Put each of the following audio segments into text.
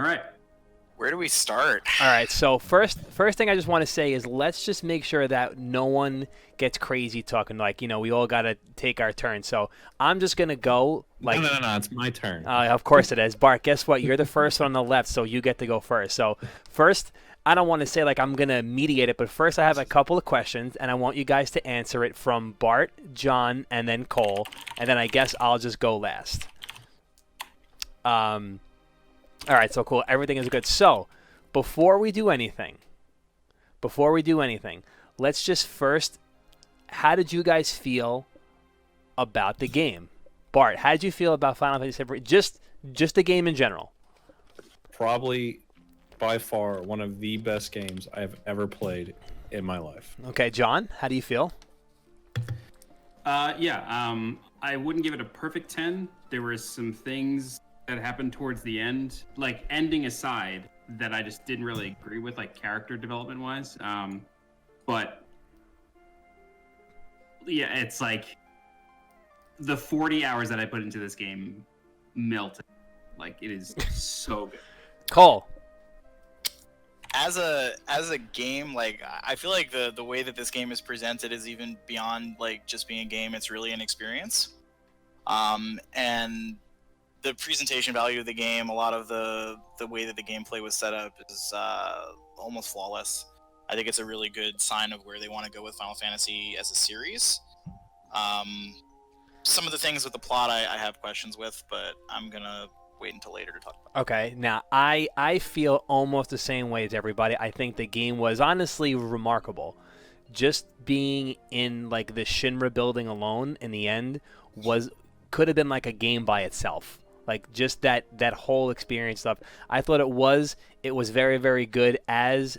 All right. Where do we start? All right, so first thing I just want to say is let's just make sure that no one gets crazy talking. Like, we all got to take our turn. So I'm just going to go. Like, No, it's my turn. Of course it is. Bart, guess what? You're the first one on the left, so you get to go first. So first, I don't want to say like I'm going to mediate it, but first I have a couple of questions, and I want you guys to answer it from Bart, John, and then Cole. And then I guess I'll just go last. All right, so cool. Everything is good. So, before we do anything, let's just first, how did you guys feel about the game? Bart, how did you feel about Final Fantasy VII? Just the game in general. Probably, by far, one of the best games I've ever played in my life. Okay, John, how do you feel? I wouldn't give it a perfect 10. There were some things that happened towards the end, like ending aside, that I just didn't really agree with, like character development wise. But yeah, it's like the 40 hours that I put into this game melted. Like, it is so good. Cole. As a game, like, I feel like the way that this game is presented is even beyond like just being a game. It's really an experience. And the presentation value of the game, a lot of the way that the gameplay was set up is almost flawless. I think it's a really good sign of where they want to go with Final Fantasy as a series. Some of the things with the plot I have questions with, but I'm going to wait until later to talk about. Okay, now I feel almost the same way as everybody. I think the game was honestly remarkable. Just being in like the Shinra building alone in the end could have been like a game by itself. Like just that whole experience stuff. I thought it was very, very good. As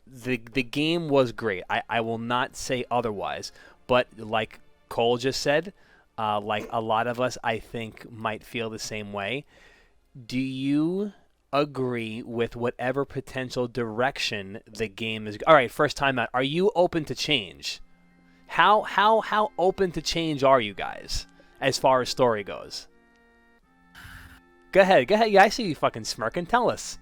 the game was great. I will not say otherwise. But like Cole just said, like a lot of us I think might feel the same way. Do you agree with whatever potential direction the game is? All right, first time out. Are you open to change? How open to change are you guys as far as story goes? Go ahead. Yeah, I see you fucking smirking. Tell us.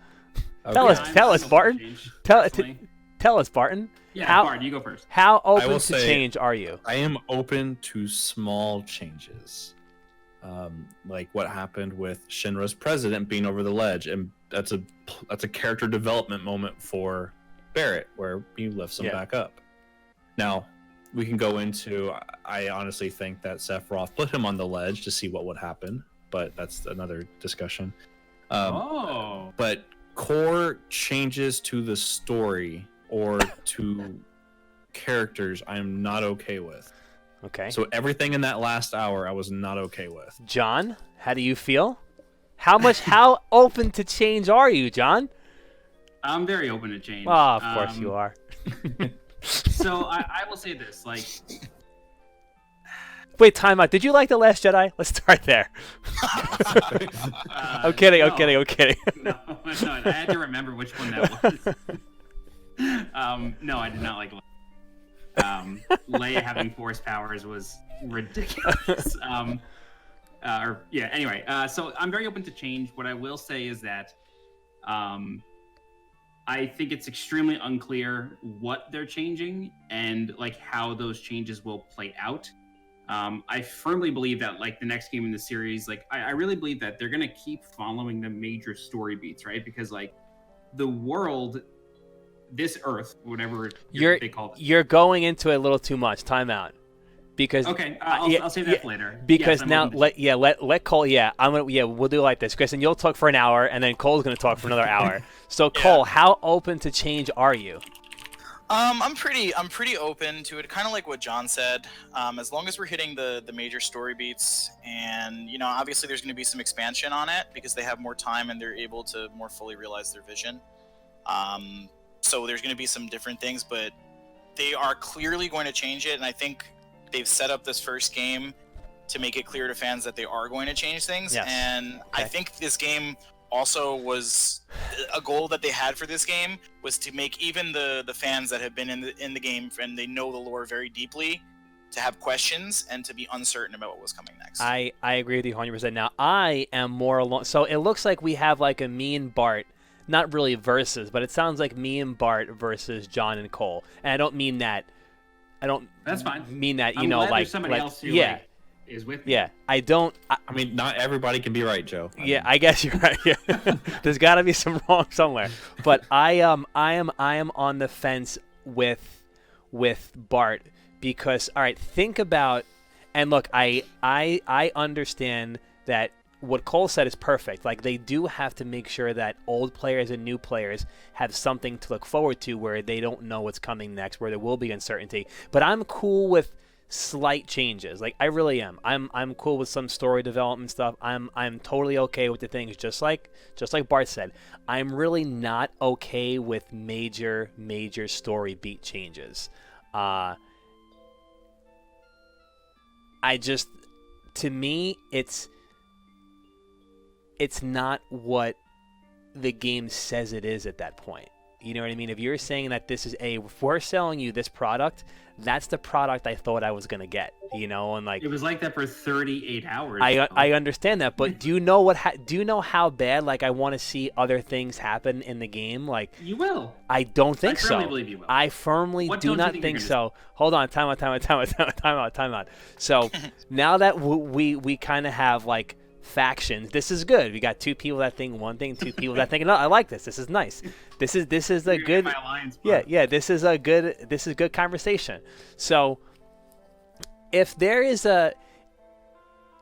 Okay. Tell us, Barton. Tell us, Barton. Yeah, Bart, you go first. How open to change are you? I am open to small changes. Like what happened with Shinra's president being over the ledge, and that's a character development moment for Barrett, where he lifts him back up. Now, we can go into, I honestly think that Sephiroth put him on the ledge to see what would happen, but that's another discussion. But core changes to the story or to characters, I am not okay with. Okay. So everything in that last hour, I was not okay with. John, how do you feel? How open to change are you, John? I'm very open to change. Oh, of course you are. So I will say this, like... Wait, time out. Did you like The Last Jedi? Let's start there. I'm kidding. No, I had to remember which one that was. No, I did not like Leia having force powers was ridiculous. Anyway, so I'm very open to change. What I will say is that I think it's extremely unclear what they're changing and like how those changes will play out. I firmly believe that like the next game in the series, like I really believe that they're gonna keep following the major story beats, right? Because like the world, this Earth, whatever they call it. You're going into it a little too much. Time out. Because I'll say that for later. Because yes, now let Cole. Yeah, we'll do it like this, Chris, and you'll talk for an hour, and then Cole's gonna talk for another hour. So Cole, how open to change are you? I'm pretty open to it. Kind of like what John said. As long as we're hitting the major story beats, and obviously there's going to be some expansion on it because they have more time and they're able to more fully realize their vision. So there's going to be some different things, but they are clearly going to change it, and I think they've set up this first game to make it clear to fans that they are going to change things. Yes. And I think this game also was a goal that they had for this game was to make even the fans that have been in the game and they know the lore very deeply to have questions and to be uncertain about what was coming next. I agree with you 100%. Now I am more along. So it looks like we have like a me and Bart not really versus, but it sounds like me and Bart versus John and Cole. And I don't mean that. I don't. That's fine. Mean that I'm glad there's somebody else who is with me. Yeah, I don't. I mean, not everybody can be right, Joe. I guess you're right. Yeah. There's got to be some wrong somewhere. But I am on the fence with Bart because think about, and look, I understand that what Cole said is perfect. Like, they do have to make sure that old players and new players have something to look forward to where they don't know what's coming next, where there will be uncertainty. But I'm cool with slight changes. Like, I really am. I'm cool with some story development stuff. I'm totally okay with the things just like Bart said. I'm really not okay with major story beat changes. To me, it's not what the game says it is at that point. You know what I mean? If you're saying that if we're selling you this product, that's the product I thought I was going to get, and like, it was like that for 38 hours. I understand that, but do you know how bad, like, I want to see other things happen in the game? Like, you will. I don't think so. I firmly believe you will. I firmly do not think so. Hold on, time out. So now that we kind of have like factions, this is good. We got two people that think one thing, two people that think another. I like this. This is nice. This is a good. Yeah. This is good conversation. So if there is all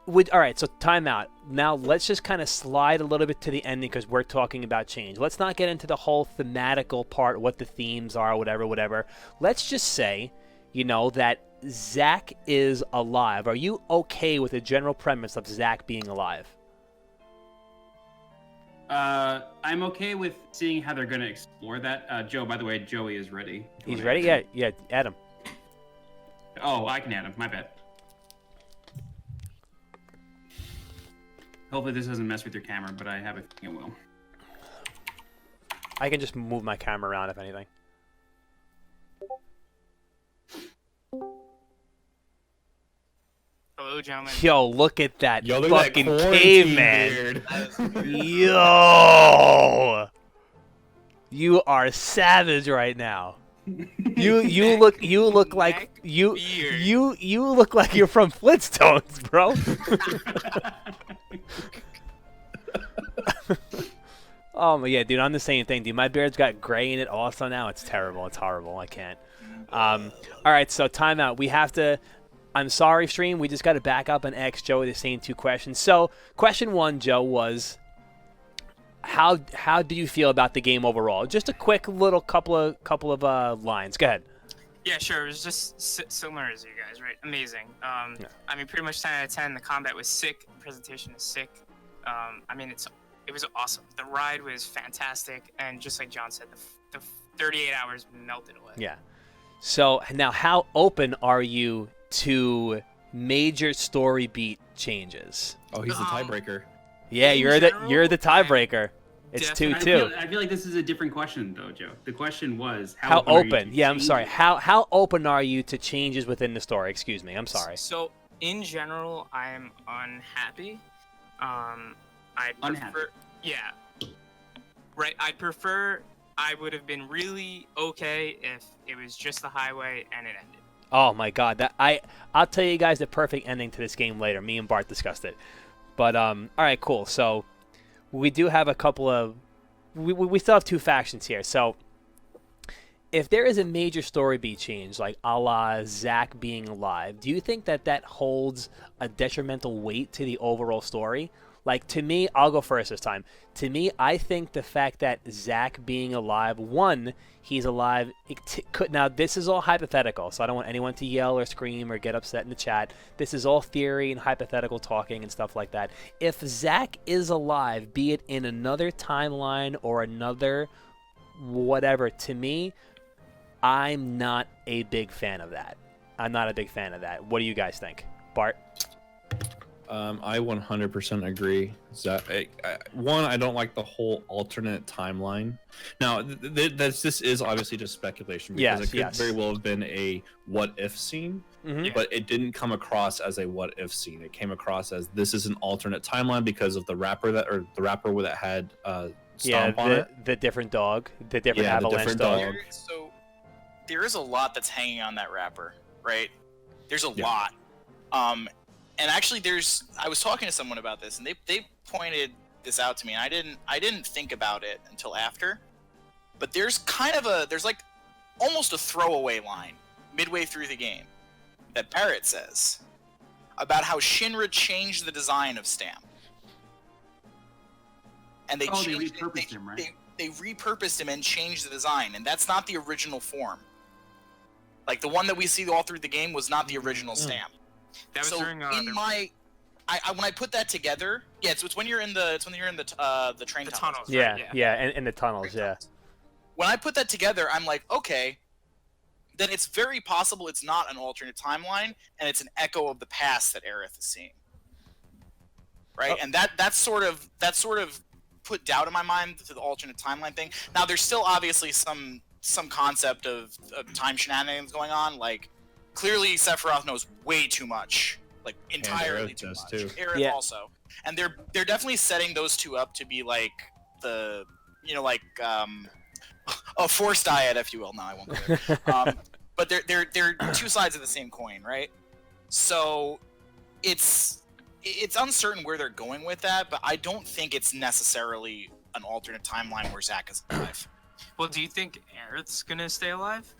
right. So time out. Now let's just kind of slide a little bit to the ending because we're talking about change. Let's not get into the whole thematical part, what the themes are, whatever. Let's just say, that Zach is alive. Are you okay with the general premise of Zach being alive? I'm okay with seeing how they're going to explore that. Joe, by the way, Joey is ready. He's ready? Yeah, add him. Oh, I can add him. My bad. Hopefully this doesn't mess with your camera, but I have a feeling it will. I can just move my camera around if anything. Hello, gentlemen. Yo, look at that fucking that caveman. Yo, you are savage right now. You look like you look like you're from Flintstones, bro. Oh my, yeah, dude, I'm the same thing, dude. My beard's got gray in it also now. It's terrible. It's horrible. I can't. All right, so timeout. We have to. I'm sorry, stream. We just got to back up and ask Joey the same two questions. So, question one, Joe, was how do you feel about the game overall? Just a quick little couple of lines. Go ahead. Yeah, sure. It was just similar as you guys, right? Amazing. I mean, pretty much 10 out of 10. The combat was sick. The presentation is sick. I mean, it was awesome. The ride was fantastic, and just like John said, the 38 hours melted away. Yeah. So now, how open are you to major story beat changes? Oh, he's the tiebreaker. Yeah, you're the tiebreaker. It's 2-2. I feel like this is a different question, though, Joe. The question was how open. Yeah, I'm sorry. How open are you to changes within the story? Excuse me. I'm sorry. So in general, I'm unhappy. I prefer. Unhappy. Yeah. Right. I would have been really okay if it was just the highway and it ended. Oh my God, I'll tell you guys the perfect ending to this game later. Me and Bart discussed it. But all right, cool. So we do have a couple of we still have two factions here. So if there is a major story beat change, like a la Zach being alive, do you think that holds a detrimental weight to the overall story? Like, to me, I'll go first this time. To me, I think the fact that Zach being alive, one, he's alive. Now, this is all hypothetical, so I don't want anyone to yell or scream or get upset in the chat. This is all theory and hypothetical talking and stuff like that. If Zach is alive, be it in another timeline or another whatever, to me, I'm not a big fan of that. What do you guys think? Bart? I 100% agree. One, I don't like the whole alternate timeline. Now, this is obviously just speculation because it could very well have been a what-if scene, but it didn't come across as a what-if scene. It came across as this is an alternate timeline because of the rapper that had stomp on it. the different dog, the different Yeah, the avalanche different dog. dog. So there is a lot that's hanging on that wrapper, right? There's a Yeah. lot. And actually, I was talking to someone about this, and they pointed this out to me, and I didn't think about it until after. But there's like almost a throwaway line midway through the game that Barrett says about how Shinra changed the design of Stamp. And they repurposed him, right? They repurposed him and changed the design, and that's not the original form. Like the one that we see all through the game was not the original Stamp. That was So during when I put that together, it's when you're in the train the tunnels. tunnels. Yeah, Right, yeah, and in the tunnels, yeah. When I put that together, I'm like, okay, then it's very possible it's not an alternate timeline, and it's an echo of the past that Aerith is seeing. Right, Oh. and that's sort of put doubt in my mind to the alternate timeline thing. Now, there's still obviously some concept of time shenanigans going on. Like, clearly Sephiroth knows way too much, like entirely Aerith too does much. too. Aerith Yeah. also, and they're definitely setting those two up to be like the a forced dyad, if you will. No, I won't go there. But they're two sides of the same coin, right? So it's uncertain where they're going with that, but I don't think it's necessarily an alternate timeline where Zack is alive. Well, do you think Aerith's gonna stay alive?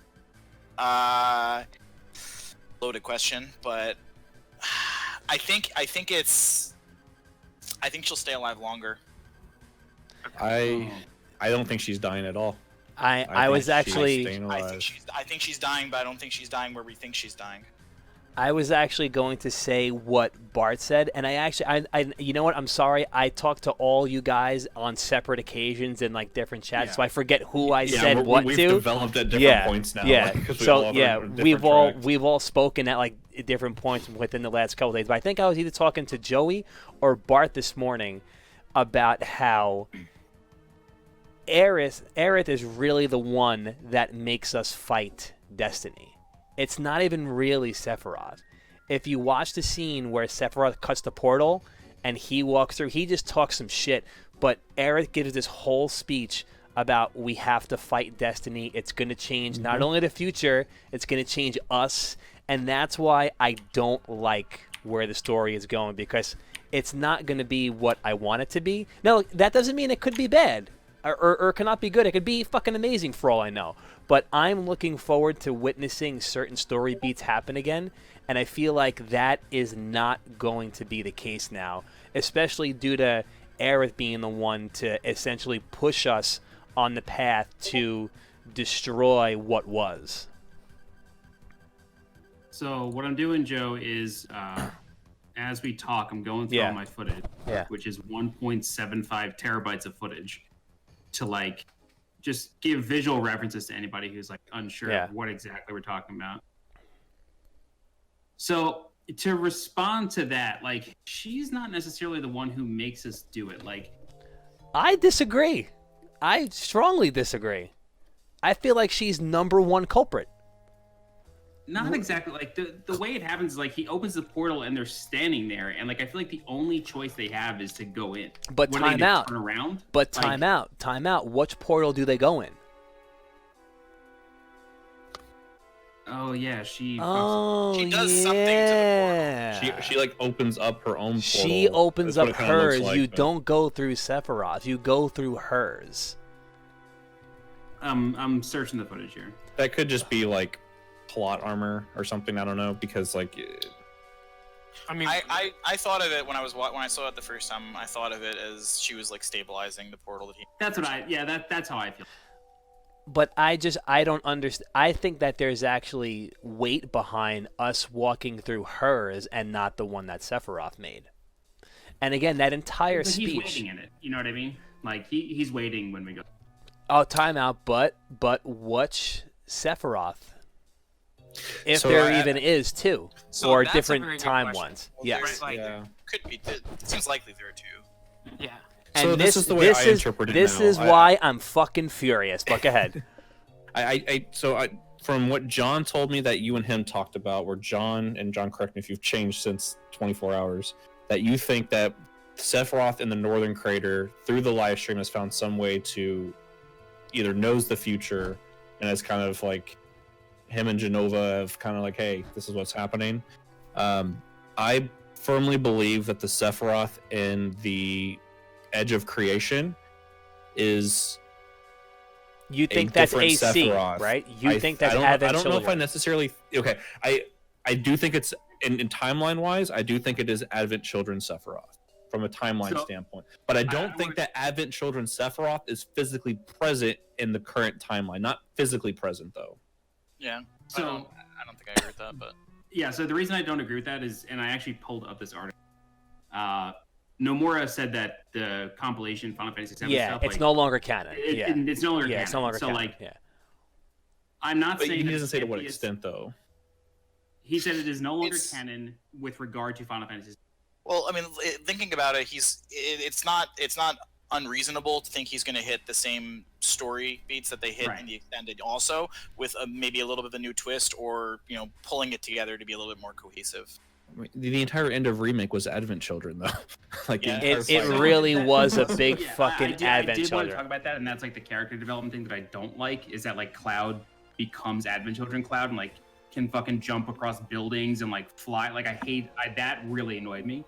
Loaded question, but I think she'll stay alive longer. I don't think she's dying at all. I was think she's actually staying I alive. think she's dying, but I don't think she's dying where we think she's dying. I was actually going to say what Bart said, and I you know what? I'm sorry. I talked to all you guys on separate occasions in like different chats, Yeah. so I forget who I said we've what to. developed at different Yeah, points now. yeah. because we So all have yeah, our we've different all tracks. we've all spoken at like different points within the last couple days. But I think I was either talking to Joey or Bart this morning about how Aerith is really the one that makes us fight Destiny. It's not even really Sephiroth. If you watch the scene where Sephiroth cuts the portal and he walks through, he just talks some shit, but Aerith gives this whole speech about we have to fight Destiny. It's going to change not only the future, it's going to change us, and that's why I don't like where the story is going, because it's not going to be what I want it to be. No, that doesn't mean it could be bad. Or it cannot be good. It could be fucking amazing for all I know. But I'm looking forward to witnessing certain story beats happen again, and I feel like that is not going to be the case now, especially due to Aerith being the one to essentially push us on the path to destroy what was. So what I'm doing, Joe, is as we talk, I'm going through Yeah. all my footage, Yeah. which is 1.75 terabytes of footage, to like just give visual references to anybody who's like unsure Yeah. of what exactly we're talking about. So to respond to that, like, she's not necessarily the one who makes us do it. Like, I disagree. I strongly disagree. I feel like she's number one culprit. not exactly. Like the way it happens is like he opens the portal and they're standing there, and like I feel like the only choice they have is to go in. But What do they time do, out. Turn around. But Like, time out. Which portal do they go in? Oh yeah, she. Oh, She does something to the yeah. She like opens up her own portal. She opens That's what up it kinda looks hers. like, You but- don't go through Sephiroth. You go through hers. I'm searching the footage here. That could just be like plot armor or something. I don't know, because like I mean, I thought of it when I saw it the first time. I thought of it as she was like stabilizing the portal that he. That's what I. Yeah, that's how I feel. But I don't understand. I think that there's actually weight behind us walking through hers and not the one that Sephiroth made. And again, that entire But he's speech. waiting in it. You know what I mean? Like he's waiting when we go. Oh, time out. But what's Sephiroth? If So there I- even is two, So or that's a different very good time question. ones. Well, Yes. there's- Like, yeah. Could be. It seems likely there are two. yeah. And So this is the way I interpret it This now. is why I'm fucking furious. But go ahead. From what John told me that you and him talked about, where John, correct me if you've changed since 24 hours, that you think that Sephiroth in the Northern Crater through the live stream has found some way to either knows the future and has kind of like him and Genova have kind of like, hey, this is what's happening. I firmly believe that the Sephiroth in the Edge of Creation is. You think that's AC, Sephiroth. right? You think that's Advent I don't know Children. if I necessarily. Okay, I do think it's in timeline wise. I do think it is Advent Children Sephiroth from a timeline standpoint, but I don't think that Advent Children Sephiroth is physically present in the current timeline. Not physically present though. Yeah. So I don't think I agree with that, but yeah. So the reason I don't agree with that is, and I actually pulled up this article. Nomura said that the compilation Final Fantasy VII stuff, it's no longer canon. It's no longer canon. It's no longer so canon. like, yeah. I'm not But saying he doesn't say to what extent though. He said it is no longer canon with regard to Final Fantasy. Well, I mean, thinking about it, it's not unreasonable to think he's going to hit the same story beats that they hit in the extended, also with maybe a little bit of a new twist, or pulling it together to be a little bit more cohesive. The entire end of Remake was Advent Children, though. It really was a big fucking Advent I did want Children. to talk about that, and that's like the character development thing that I don't like. Is that like Cloud becomes Advent Children Cloud and like can fucking jump across buildings and like fly? Like that really annoyed me.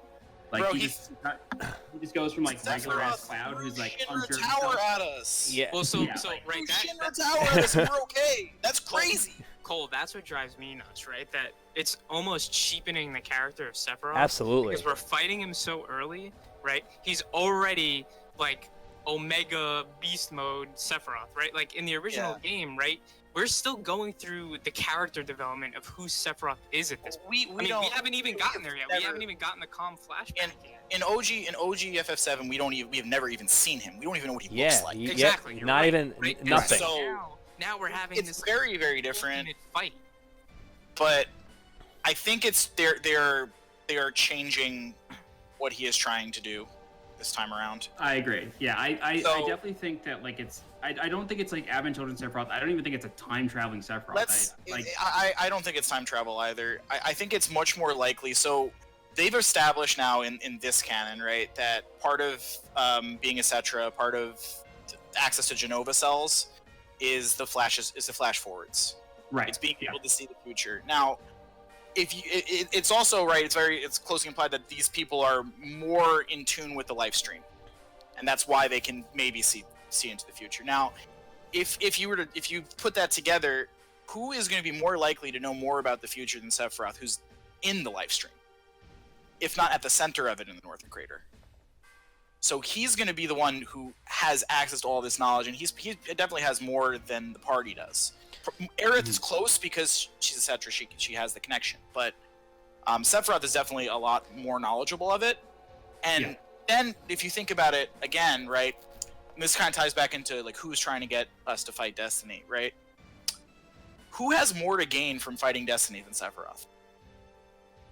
Like Bro, he just goes from like regular ass Cloud who's like Shinra tower at us. Yeah. Well, so right, Shinra tower at us, we're okay. That's crazy. Cole, that's what drives me nuts, right? That it's almost cheapening the character of Sephiroth. Absolutely. Because we're fighting him so early, right? He's already like Omega Beast mode Sephiroth, right? Like in the original game, right? We're still going through the character development of who Sephiroth is at this point. We haven't even gotten there yet. We haven't even gotten the calm flashback yet. In OG FF7, we have never even seen him. We don't even know what he looks like. Exactly. Not right. even nothing. So now we're having it's this very, very different fight. But I think it's they are changing what he is trying to do this time around. I agree. Yeah, I definitely think that like it's. I don't think it's like Advent Children Sephiroth. I don't even think it's a time traveling Sephiroth. I don't think it's time travel either. I think it's much more likely. So they've established now in this canon, right, that part of being a Cetra, part of access to Genova cells, is the flash forwards. Right. It's being able to see the future. Now, it's also right. It's closely implied that these people are more in tune with the live stream, and that's why they can maybe see into the future. Now, if you put that together, who is going to be more likely to know more about the future than Sephiroth, who's in the live stream, if not at the center of it in the Northern Crater? So he's going to be the one who has access to all this knowledge, and he definitely has more than the party does. Aerith is close because she's a Cetra, she has the connection, but Sephiroth is definitely a lot more knowledgeable of it. And then if you think about it again, right, and this kind of ties back into like who's trying to get us to fight Destiny, right? Who has more to gain from fighting Destiny than Sephiroth?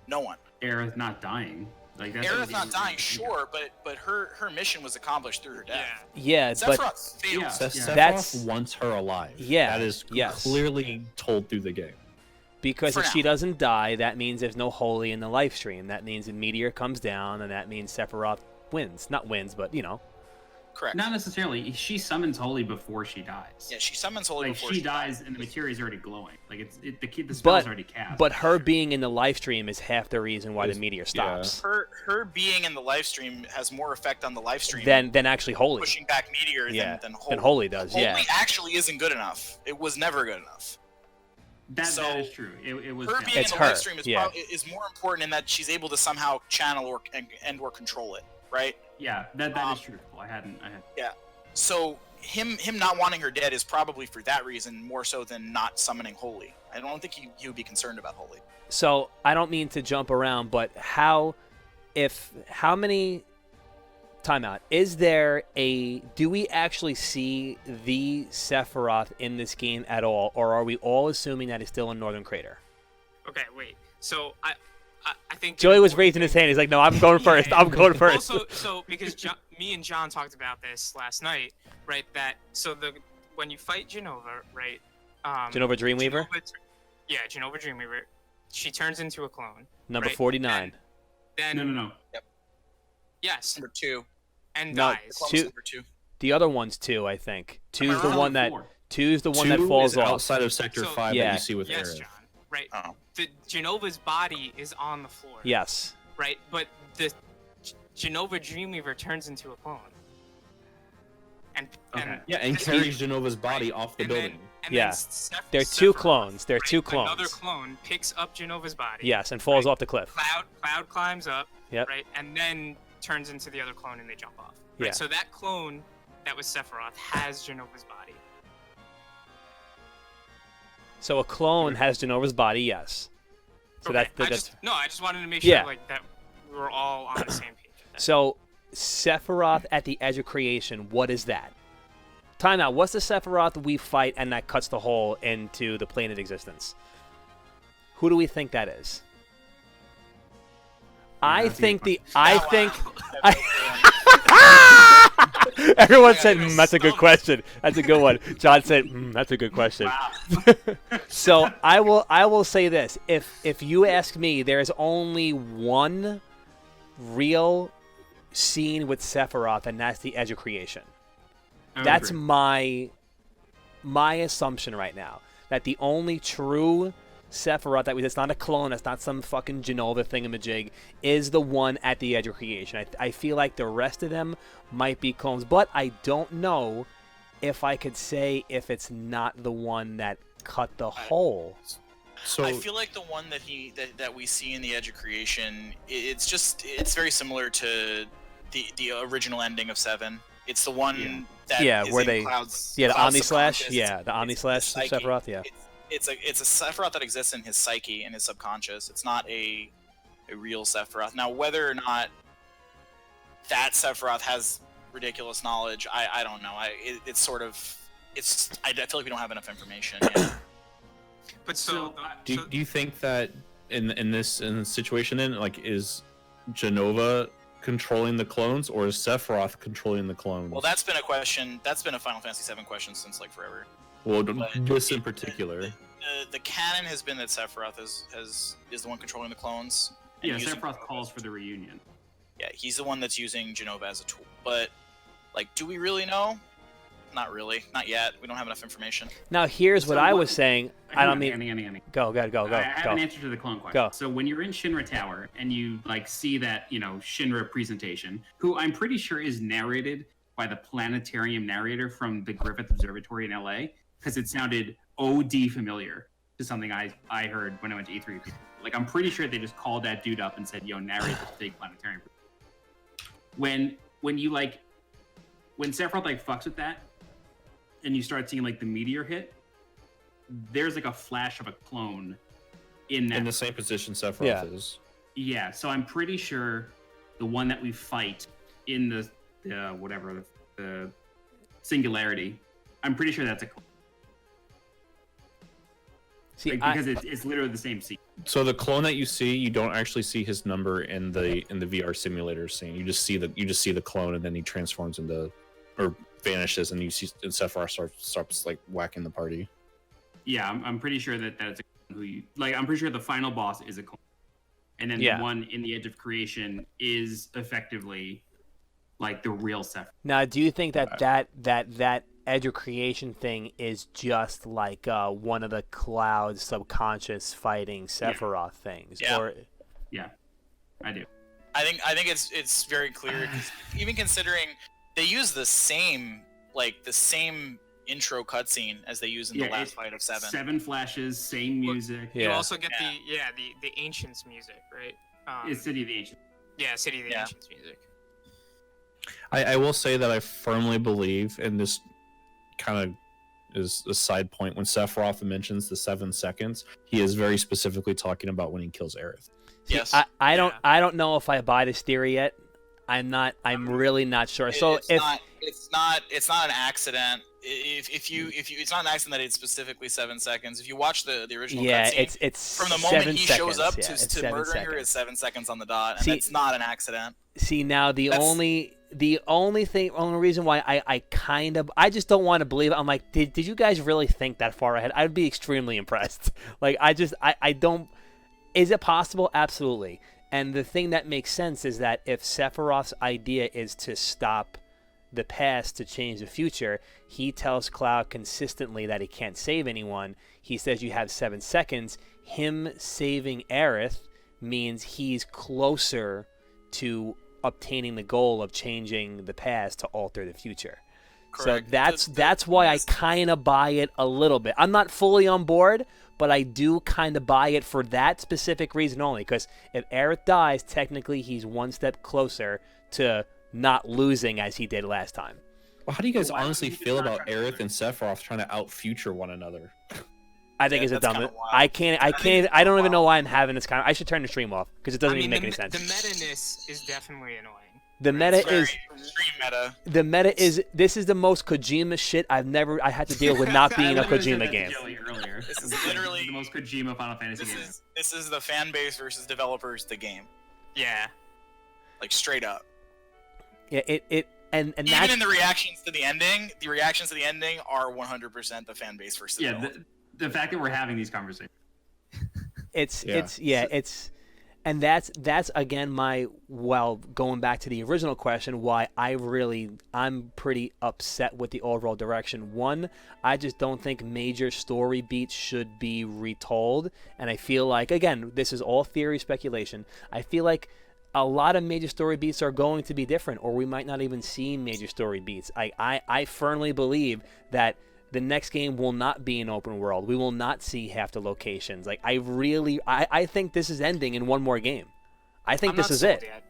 No one. Aerith not dying. Like that's Aerith not dying, sure, but her mission was accomplished through her death. Yeah, Sephiroth failed. Sephiroth wants her alive. Yeah, that is clearly told through the game. Because if she doesn't die, that means there's no holy in the live stream. That means a meteor comes down, and that means Sephiroth wins. Not wins, but Correct. Not necessarily. She summons holy before she dies. Yeah, she summons holy before she dies, and the materia is already glowing. Like the spell's already cast. But her being in the live stream is half the reason why the meteor stops. Her being in the live stream has more effect on the live stream than actually holy. Pushing back meteor than holy. Than holy does. Holy actually isn't good enough. It was never good enough. That is true. It was. Her being in the live stream is more important in that she's able to somehow channel or control it, right? Yeah, that is true. I hadn't. Yeah. So him not wanting her dead is probably for that reason more so than not summoning holy. I don't think he would be concerned about holy. So I don't mean to jump around, but how many timeout is there do we actually see the Sephiroth in this game at all, or are we all assuming that he's still in Northern Crater? Okay, wait. So I think Joey was raising his hand. He's like, "No, I'm going first. I'm going first." So because me and John talked about this last night, right? That when you fight Genova, right? Genova Dreamweaver. Genova Dreamweaver. She turns into a clone. Number right? 49. Then No. Yep. Yes, Number 2. and No, dies. The clone's Two- number 2. The other one's 2, I think. Two's the Around one that 4. two's the one that 2 falls is off. outside of Sector So- 5 Yeah. that you see with Yes, Aerith. John. Right. Oh. The Genova's body is on the floor. Yes. Right, but the Genova Dreamweaver turns into a clone. And Okay. Yeah, and this- carries Genova's body off the and building. Then, and Yeah. then They're two Sephiroth, clones. They're right, two clones. Another clone picks up Genova's body. Yes, and falls Right. off the cliff. Cloud climbs up. Yep. Right, and then turns into the other clone and they jump off. Right? Yeah. So that clone that was Sephiroth has Genova's body. So a clone has Genova's body, yes. So Okay, that's I just wanted to make sure Yeah. like that we were all on the same page. with that. so Sephiroth at the edge of creation. What is that? Time out. What's the Sephiroth we fight and that cuts the hole into the plane of existence? Who do we think that is? I that's a think good the I Oh, think wow. everyone said Yeah, that's a good so- question. That's a good one. John said that's a good question. So I will say this: if you ask me, there is only one real scene with Sephiroth, and that's the Edge of Creation. I would That's agree. my assumption right now. That the only true Sephiroth that's not a clone, that's not some fucking Genova thingamajig, is the one at the Edge of Creation. I feel like the rest of them might be clones, but I don't know if I could say if it's not the one that cut the hole. So I feel like the one that we see in the Edge of Creation, it's very similar to the original ending of 7. It's the one that Yeah, is where in they- Cloud's, Yeah, the Cloud's Omni Slash. subconscious. Yeah, the Omni It's Slash psyche. Sephiroth. Yeah. It's a Sephiroth that exists in his psyche, in his subconscious. It's not a real Sephiroth. Now, whether or not that Sephiroth has ridiculous knowledge, I don't know. It's sort of I feel like we don't have enough information yet. But So, do you think that in this situation then, like, is Genova controlling the clones or is Sephiroth controlling the clones? Well, that's been a question. That's been a Final Fantasy VII question since like forever. Well, but this in particular. The canon has been that Sephiroth is the one controlling the clones. and Yeah, using Sephiroth Genova calls as- for the reunion. Yeah, he's the one that's using Genova as a tool. But like, do we really know? Not really. Not yet. We don't have enough information. Now here's what So I what- was saying. I don't mean Annie. go. I have an answer to the clone question. Go. So when you're in Shinra Tower and you like see that, Shinra presentation, who I'm pretty sure is narrated by the planetarium narrator from the Griffith Observatory in LA, because it sounded OD familiar to something I heard when I went to E3. Like, I'm pretty sure they just called that dude up and said, narrate this big planetarium. When Sephiroth like fucks with that, and you start seeing like the meteor hit, there's like a flash of a clone in that. In the same position Sephiroth Yeah. is. Yeah, so I'm pretty sure the one that we fight in the singularity, I'm pretty sure that's a clone. see. Because it's literally the same scene. So the clone that you see, you don't actually see his number in the VR simulator scene. You just see the clone, and then he transforms into, or vanishes, and you see Sephiroth starts like whacking the party. Yeah, I'm pretty sure that's a clone who you like. I'm pretty sure the final boss is a clone, and then Yeah. the one in the Edge of Creation is effectively like the real Sephiroth. Now, do you think that Edge of Creation thing is just like one of the Cloud's subconscious fighting Sephiroth things, Yeah. or Yeah, I do. I think it's very clear, 'cause even considering they use the same intro cutscene as they use in the last fight of 7. 7 flashes, same music. Yeah. You also get Yeah. the Ancients music, right? It's City of the Ancients. Yeah, City of the Yeah. Ancients music. I will say that I firmly believe, and this kind of is a side point, when Sephiroth mentions the 7 seconds, he is very specifically talking about when he kills Aerith. Yes. I don't Yeah. I don't know if I buy this theory yet. I'm really not sure. So it's if not an accident. If you it's not an accident that it's specifically 7 seconds. If you watch the original yeah, cutscene, it's from the 7 moment he shows seconds, up yeah, it's to 7 murdering her seconds. is 7 seconds on the dot, and See- it's not an accident. See, now the That's- only reason why I just don't want to believe it. I'm like, did you guys really think that far ahead? I'd be extremely impressed. Like, I don't. Is it possible? Absolutely. And the thing that makes sense is that if Sephiroth's idea is to stop the past to change the future, he tells Cloud consistently that he can't save anyone. He says you have 7 seconds. Him saving Aerith means he's closer to obtaining the goal of changing the past to alter the future. Correct. So that's why I kind of buy it a little bit. I'm not fully on board, but I do kind of buy it for that specific reason only. Because if Aerith dies, technically he's one step closer to not losing as he did last time. Well, how do you guys Why would honestly you just feel not about try to Aerith do it? and Sephiroth trying to out-future one another? I think Yeah, it's a that's dumb. kinda wild. I don't even know why I'm having this kind of. I should turn the stream off because it doesn't even make any sense. The meta-ness is definitely annoying. The meta It's very is extreme meta. the meta is this is the most Kojima shit I had to deal with not being a I literally said Kojima that to game. Joey earlier. This is This literally- the most Kojima Final Fantasy game. This is the fan base versus developers, the game. Yeah. Like straight up. Yeah, and Even that's in the reactions to the ending are 100% the fan base versus the Yeah, developer. the fact that we're having these conversations. and that's again going back to the original question, why I'm pretty upset with the overall direction. One, I just don't think major story beats should be retold, and I feel like, again, this is all theory speculation, I feel like a lot of major story beats are going to be different, or we might not even see major story beats. I firmly believe that the next game will not be an open world. We will not see half the locations. Like, I think this is ending in one more game. I think I'm this not is sold it. yet.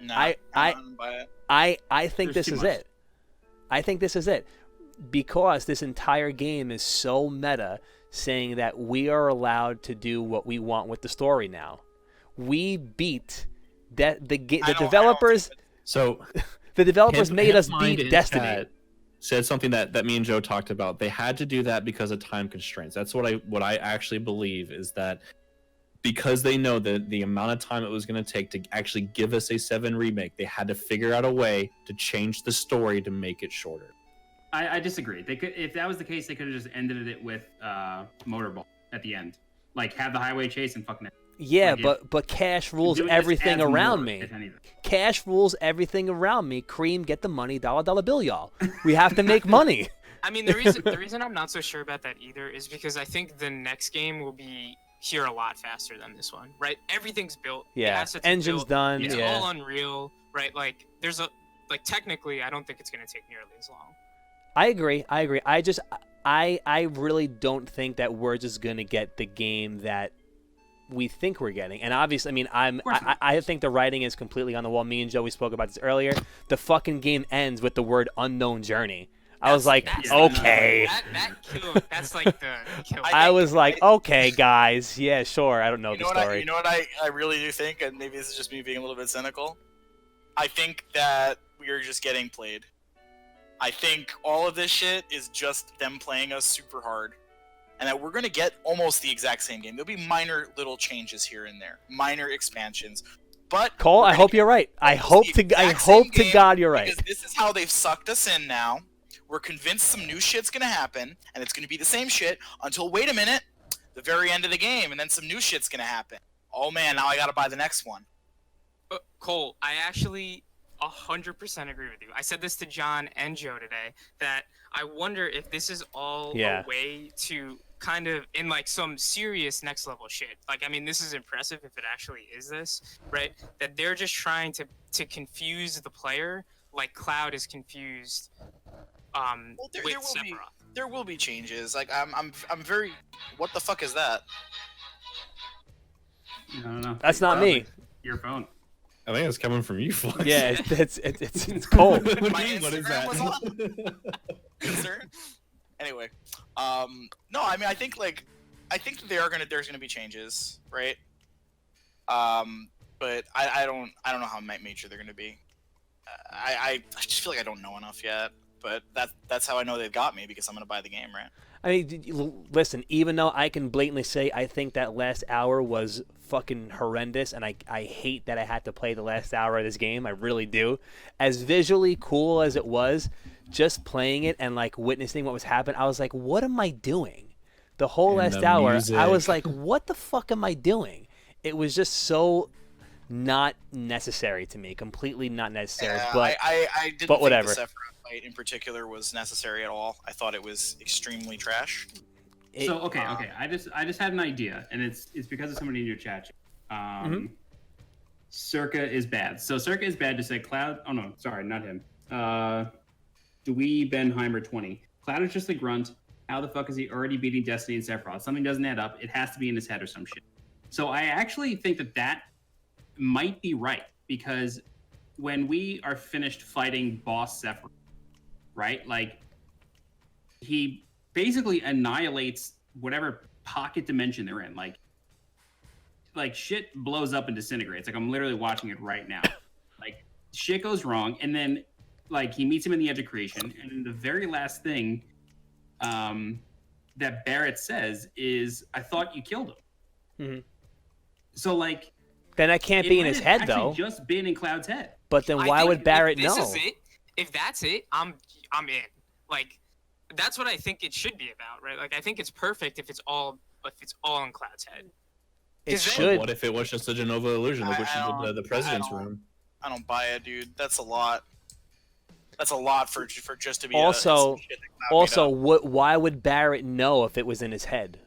No, I- don't buy it. I think There's this too is much. it. I think this is it. Because this entire game is so meta, saying that we are allowed to do what we want with the story now. We beat the developers. So The developers Him- made us Mind beat in Destiny. chat said something that me and Joe talked about. They had to do that because of time constraints. That's what I actually believe, is that because they know that the amount of time it was going to take to actually give us a 7 remake, they had to figure out a way to change the story to make it shorter. I disagree. They could, if that was the case, they could have just ended it with Motorball at the end, like have the highway chase and fucking. Yeah, Like, but cash rules Do it just everything adds around more, me. if anything. Cash rules everything around me. Cream, get the money, dollar bill, y'all. We have to make money. I mean, the reason I'm not so sure about that either is because I think the next game will be here a lot faster than this one, right? Everything's built. The Yeah, assets are engine's built, done. It's Yeah. all Unreal, right? Like, technically, I don't think it's going to take nearly as long. I agree. I really don't think that we're just gonna get the game that we think we're getting. And obviously, I mean, course not. I think the writing is completely on the wall. Me and Joey spoke about this earlier. The fucking game ends with the word unknown journey. I was like, That's- okay. That killed. That's like the kill. I was like, okay, guys. Yeah, sure. I don't know You the know what story. you know what I really do think, and maybe this is just me being a little bit cynical. I think that we are just getting played. I think all of this shit is just them playing us super hard, and that we're gonna get almost the exact same game. There'll be minor little changes here and there, minor expansions, but Cole, we're I gonna hope get you're right. I almost hope the to exact same game God you're right. Because this is how they've sucked us in now. We're convinced some new shit's gonna happen, and it's gonna be the same shit until, wait a minute, the very end of the game, and then some new shit's gonna happen. Oh man, now I gotta buy the next one. Cole, I actually 100% agree with you. I said this to John and Joe today, that I wonder if this is all Yeah. a way to kind of, in like some serious next level shit. Like, I mean, this is impressive if it actually is this, right? That they're just trying to confuse the player like Cloud is confused Well, with Sephiroth. there will be changes. Like I'm very. What the fuck is that? I don't know. That's not me. Your phone. I think it's coming from you, Flux. Yeah, it's cold. What do you My mean, what is Instagram was that? Concern? Anyway, no, I mean, I think that there's gonna be changes, right? But I don't know how major they're gonna be. I just feel like I don't know enough yet. But that's how I know they've got me, because I'm gonna buy the game, right? I mean, listen, even though I can blatantly say I think that last hour was fucking horrendous, and I hate that I had to play the last hour of this game, I really do. As visually cool as it was, just playing it and like witnessing what was happening, I was like, what am I doing? The whole And last the hour, I music. was like, what the fuck am I doing? It was just so not necessary to me. Completely not necessary. Yeah, but I didn't but think whatever. the Sephiroth fight in particular was necessary at all. I thought it was extremely trash. So okay. I just had an idea, and it's because of somebody in your chat. Circa is bad. So Circa is bad to say Cloud. Oh no, sorry, not him. Dewey Benheimer 20. Cloud is just a grunt. How the fuck is he already beating Destiny and Sephiroth? Something doesn't add up. It has to be in his head or some shit. So I actually think that might be right, because when we are finished fighting boss Sephiroth, right? Like, he basically annihilates whatever pocket dimension they're in. Like shit blows up and disintegrates. Like, I'm literally watching it right now. Like, shit goes wrong, and then like he meets him in the edge of creation, and the very last thing that Barrett says is, "I thought you killed him." Mm-hmm. So like, then that can't be in his head though. Just been in Cloud's head. But then why would Barrett know? This is it. If that's it, I'm in. Like, that's what I think it should be about, right? Like, I think it's perfect if it's all in Cloud's head. It should. What if it was just a Genova illusion, like what she did to the president's room? I don't buy it, dude. That's a lot. That's a lot for just to be. Also, also, why would Barrett know if it was in his head?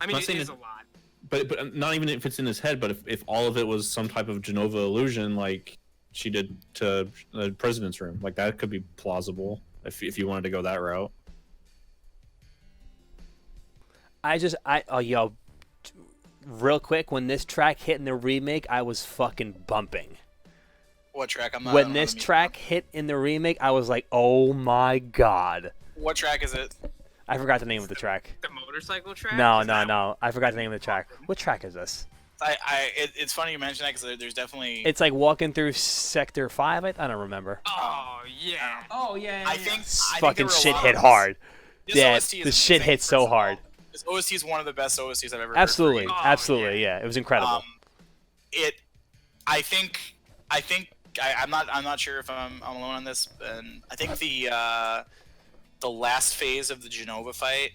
I mean, it is a lot. But not even if it's in his head, but if all of it was some type of Genova illusion, like she did to the president's room, like that could be plausible if you wanted to go that route. Real quick, when this track hit in the remake, I was fucking bumping. What track? When this track hit in the remake, I was like, oh my god. What track is it? I forgot the name of the track. The motorcycle track? No. I forgot the name of the track. What track is this? It's funny you mention that because there's definitely. It's like walking through Sector 5. I don't remember. Oh yeah. Oh yeah. I think fucking shit hit hard. Yeah, OST is the shit amazing, hit so hard. This OST is one of the best OSTs I've ever Absolutely, heard. absolutely, yeah. It was incredible. I'm not sure if I'm alone on this, and I think the last phase of the Genova fight,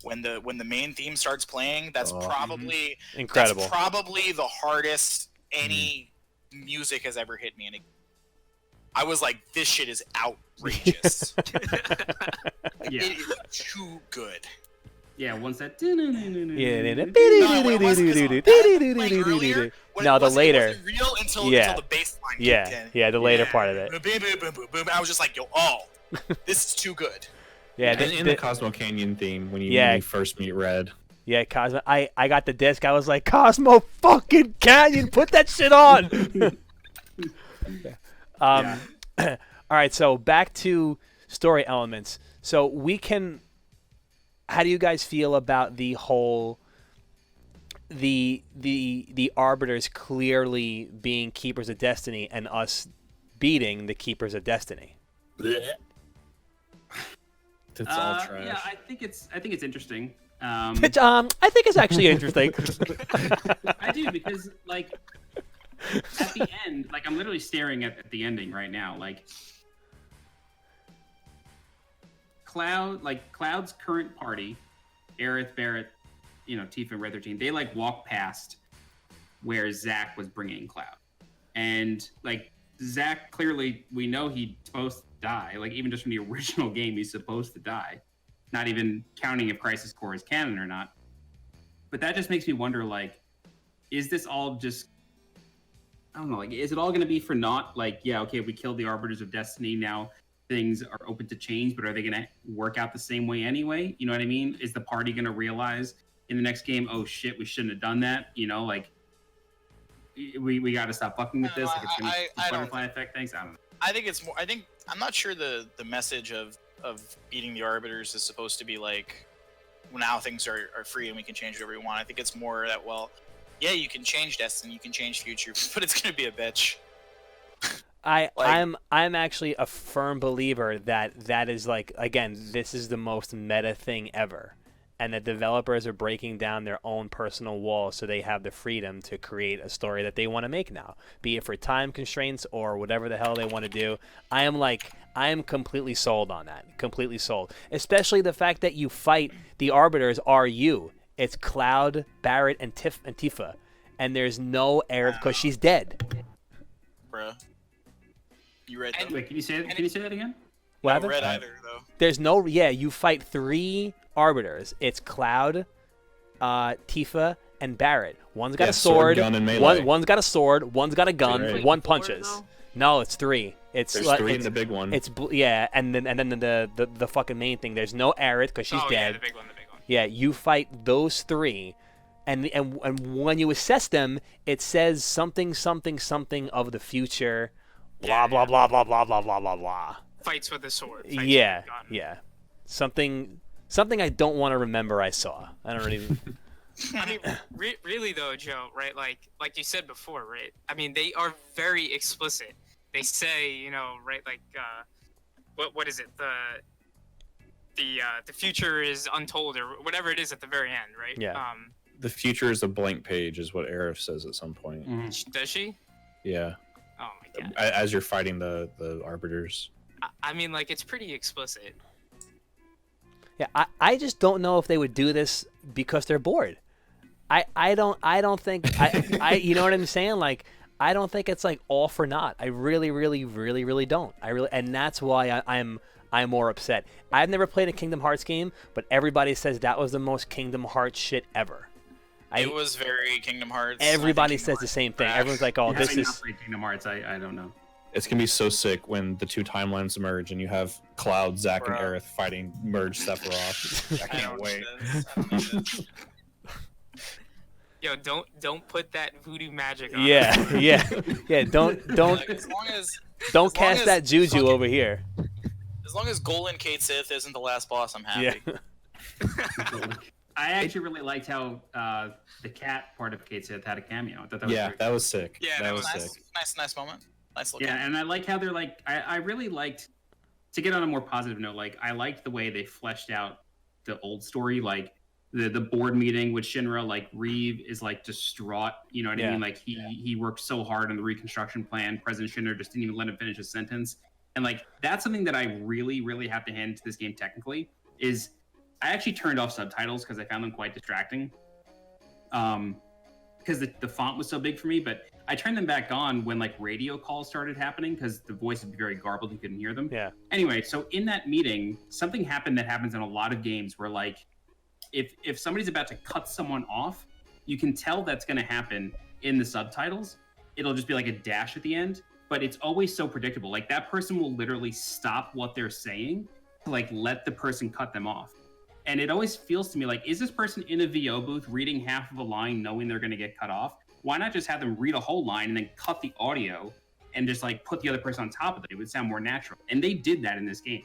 when the main theme starts playing, that's probably incredible. That's probably the hardest any music has ever hit me. And I was like, this shit is outrageous. Yeah. It is too good. Yeah, once that. No, the later. It wasn't real until the bass line kicked in. Yeah, the later part of it. Boom, boom, boom, boom. I was just like, this is too good. Yeah, in the Cosmo Canyon theme when you first meet Red. Yeah, Cosmo. I got the disc. I was like, Cosmo fucking Canyon, put that shit on. All right, so back to story elements. So we can. How do you guys feel about the whole the Arbiters clearly being Keepers of Destiny and us beating the Keepers of Destiny? It's all trash. Yeah, I think it's interesting. I think it's actually interesting. I do, because like at the end, like I'm literally staring at the ending right now. Like Cloud's current party, Aerith, Barrett, Tifa and Red 13, they like walk past where Zack was bringing Cloud, and like Zack clearly, we know he's supposed to die. Like even just from the original game, he's supposed to die. Not even counting if Crisis Core is canon or not. But that just makes me wonder, like, is this all just, I don't know, like, is it all going to be for naught? Like, yeah, okay, we killed the Arbiters of Destiny, now things are open to change, but are they going to work out the same way anyway? You know what I mean? Is the party going to realize in the next game, oh shit, we shouldn't have done that? Like, we got to stop fucking with this. Like, it's going to butterfly effect things. I don't know. I think it's more, I'm not sure the message of beating the Arbiters is supposed to be like, well, now things are free and we can change whatever we want. I think it's more that, well, yeah, you can change Destiny, you can change future, but it's going to be a bitch. I'm actually a firm believer that is like, again, this is the most meta thing ever, and the developers are breaking down their own personal walls so they have the freedom to create a story that they want to make now, be it for time constraints or whatever the hell they want to do. I am completely sold on that, completely sold, especially the fact that you fight the Arbiters are you. It's Cloud, Barrett, and Tifa. and there's no Aerith because she's dead. Bruh. You read And- though? Wait, can you say that again? What No happened? red either though. There's no, you fight 3 arbiters. It's Cloud, Tifa, and Barrett. One's got Yeah, a sword. gun, and melee. One's got a sword. One's got a gun. Right. One 4, punches. though? No, it's 3. It's There's like- 3 in it's- the big one. It's and then the fucking main thing. There's no Aerith because she's Oh yeah, dead. the big one. Yeah, you fight those 3, and when you assess them, it says something of the future. Blah blah blah blah blah blah blah blah blah. Fights with a sword. Fights Yeah, with a gun. yeah. Something I don't want to remember. I saw. I don't even. I mean, really though, Joe, right? Like you said before, right? I mean, they are very explicit. They say, you know, right? Like, what is it? The future is untold, or whatever it is at the very end, right? Yeah. The future is a blank page, is what Aerith says at some point. Does she? Yeah, Oh my god. as you're fighting the arbiters. I mean, like, it's pretty explicit. Yeah, I just don't know if they would do this because they're bored. I don't think I you know what I'm saying? Like, I don't think it's like all for naught. I really don't. And that's why I'm more upset. I've never played a Kingdom Hearts game, but everybody says that was the most Kingdom Hearts shit ever. It was very Kingdom Hearts. Everybody I think says Kingdom the Hearts same thing. trash. Everyone's like, "Oh, this Having is." not played Kingdom Hearts, I don't know. It's gonna be so sick when the 2 timelines merge and you have Cloud, Zack, and Bro. Aerith fighting merge Sephiroth. I I can't don't wait. need this. I don't need this. Yo, don't put that voodoo magic on. Yeah. Don't Like, as long as cast as that juju fucking- over here. as long as Golan Kate Sith isn't the last boss, I'm happy. Yeah. I actually really liked how the cat part of Kate Sith had a cameo. I thought that was Yeah, great. that was sick. Yeah, that that was was sick. Nice moment. Nice looking. Yeah, and I like how they're like. I really liked, to get on a more positive note. Like, I liked the way they fleshed out the old story. Like the board meeting with Shinra. Like, Reeve is like distraught. You know what I Yeah. mean? Like he worked so hard on the reconstruction plan. President Shinra just didn't even let him finish his sentence. And like, that's something that I really have to hand to this game technically. Is I actually turned off subtitles because I found them quite distracting. Because the font was so big for me, but I turned them back on when like radio calls started happening because the voice would be very garbled, you couldn't hear them. Yeah. Anyway, so in that meeting, something happened that happens in a lot of games where like if somebody's about to cut someone off, you can tell that's going to happen in the subtitles. It'll just be like a dash at the end, but it's always so predictable. Like, that person will literally stop what they're saying to like let the person cut them off. And it always feels to me like, is this person in a VO booth reading half of a line knowing they're going to get cut off? Why not just have them read a whole line and then cut the audio and just like put the other person on top of it? It would sound more natural. And they did that in this game.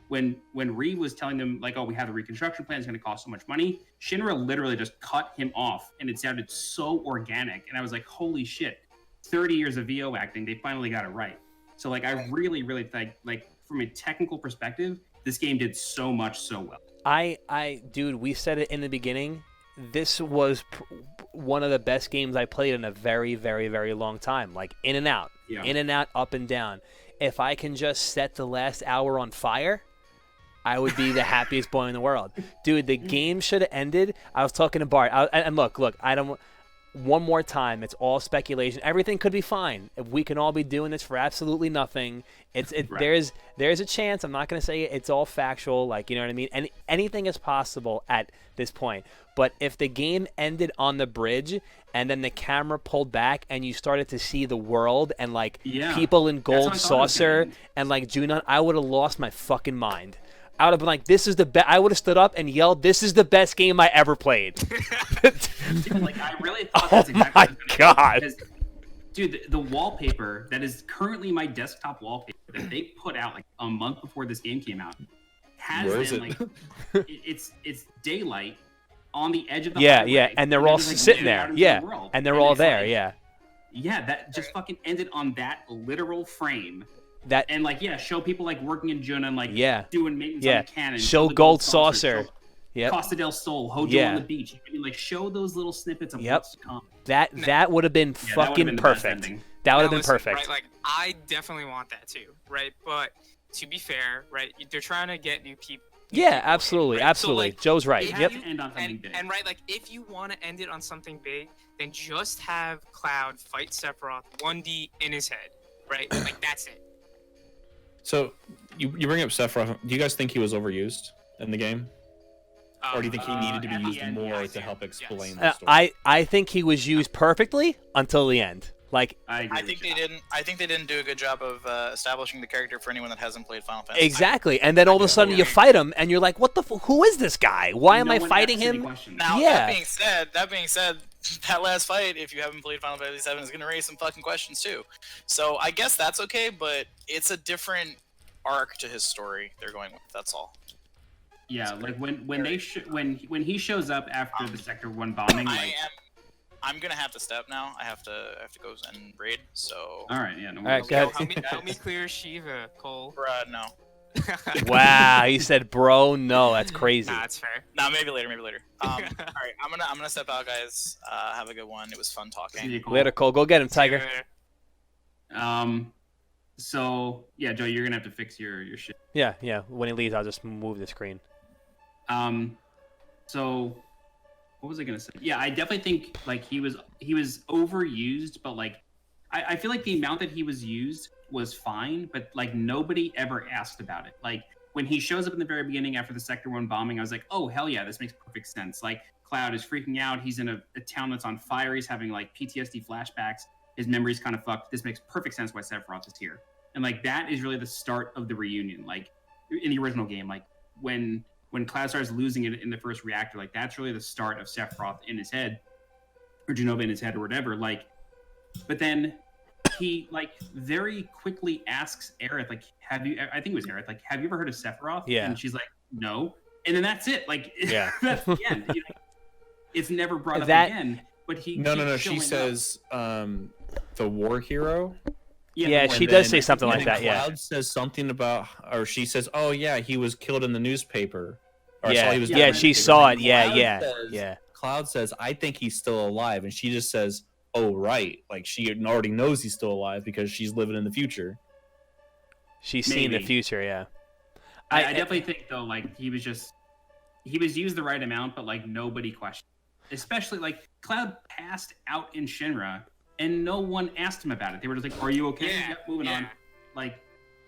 When Reeve was telling them like, oh, we have the reconstruction plan, it's going to cost so much money, Shinra literally just cut him off, and it sounded so organic. And I was like, holy shit, 30 years of VO acting, they finally got it right. So like, I really think, like, from a technical perspective, this game did so much so well. Dude, we said it in the beginning. This was one of the best games I played in a very long time. Like, in and out, up and down. If I can just set the last hour on fire, I would be the happiest boy in the world. Dude, the game should have ended. I was talking to Bart, and look, I don't. One more time, it's all speculation. Everything could be fine. We can all be doing this for absolutely nothing. Right. There's a chance. I'm not going to say it's all factual, like, you know what I mean? And anything is possible at this point. But if the game ended on the bridge and then the camera pulled back and you started to see the world and like people in gold saucer and like Junon, I would have lost my fucking mind. I would have been like, this is the best. I would have stood up and yelled, this is the best game I ever played. Dude, like, I really thought that's exactly my what was God. gonna happen, because, dude, the wallpaper that is currently my desktop wallpaper that they put out like a month before this game came out has Where is them, it? like, it's daylight on the edge of the Yeah, highway, yeah, and they're all just, like, sitting looking there. out into Yeah, the world. and they're all it's there. like, Yeah, yeah, that just fucking ended on that literal frame. that. And like, show people like working in June and like Yeah. doing maintenance Yeah. on the cannon. Show the Gold Saucer. show Yep. Costa del Sol, Hojo Yeah. on the beach. I mean, like, show those little snippets of Yep. what's to come. That would have been Yeah, that would've fucking been the best perfect. ending. That would have Now been listen, perfect. Right? Like, I definitely want that too, right? But to be fair, right, they're trying to get new people. Yeah, absolutely, right? So, absolutely. like, Joe's right. It Yep. has to end on something big. And right, like if you want to end it on something big, then just have Cloud fight Sephiroth 1D in his head, right? Like that's it. So you bring up Sephiroth. Do you guys think he was overused in the game, or do you think he needed to be at the used end, more yes. to help explain Yes. the story? I think he was used perfectly until the end. Like I agree I with think you. they didn't. I think they didn't do a good job of establishing the character for anyone that hasn't played Final Fantasy. exactly, and then all of a sudden you fight him, and you're like, "What the? Who is this guy? Why am No I one fighting asks any him?" questions. Now Yeah. that being said, that last fight, if you haven't played Final Fantasy VII, is going to raise some fucking questions too. So I guess that's okay, but it's a different arc to his story they're going with. That's all. Yeah, like when they when he shows up after the Sector 1 bombing, like I'm gonna have to step now. I have to go and raid. So. all right, yeah, no All right, worries. go ahead. Help me clear Shiva, Cole. Bruh, no. Wow, he said, "Bro, no, that's crazy." Nah, it's fair. Nah, maybe later. All right, I'm gonna step out, guys. Have a good one. It was fun See talking. you, Cole. Later, Cole. Go get him, Tiger. So yeah, Joe, you're gonna have to fix your shit. Yeah, yeah. When he leaves, I'll just move the screen. So what was I gonna say? Yeah, I definitely think like he was overused, but like I feel like the amount that he was used was fine, but like nobody ever asked about it. Like when he shows up in the very beginning after the Sector 1 bombing, I was like, oh hell yeah, this makes perfect sense. Like Cloud is freaking out, he's in a town that's on fire, he's having like PTSD flashbacks, his memory's kind of fucked. This makes perfect sense why Sephiroth is here. And like that is really the start of the reunion. Like in the original game, like when Cloud starts losing it in the first reactor, like that's really the start of Sephiroth in his head, or Genova in his head, or whatever. Like, but then he like very quickly asks Aerith, like, I think it was Aerith, like, have you ever heard of Sephiroth? Yeah. And she's like, no. And then that's it. Like, Yeah. that's the end. You know? It's never brought up That- again. But he No. keeps She showing says the war hero. up. Yeah, the she one- does say something And like that. Yeah. Cloud says something about, or she says, "Oh yeah, he was killed in the newspaper." Or I Yeah, saw he was yeah, killed in the she newspaper. saw it. And Yeah, Cloud yeah, says- yeah. Cloud says, "I think he's still alive," and she just says, "Oh right," like she already knows he's still alive because she's living in the future. She's seen the Maybe. future. Yeah. I definitely think though, like he was used the right amount, but like nobody questioned. Especially like Cloud passed out in Shinra, and no one asked him about it. They were just like, "Are you okay?" Yeah, Yep, moving on. Like,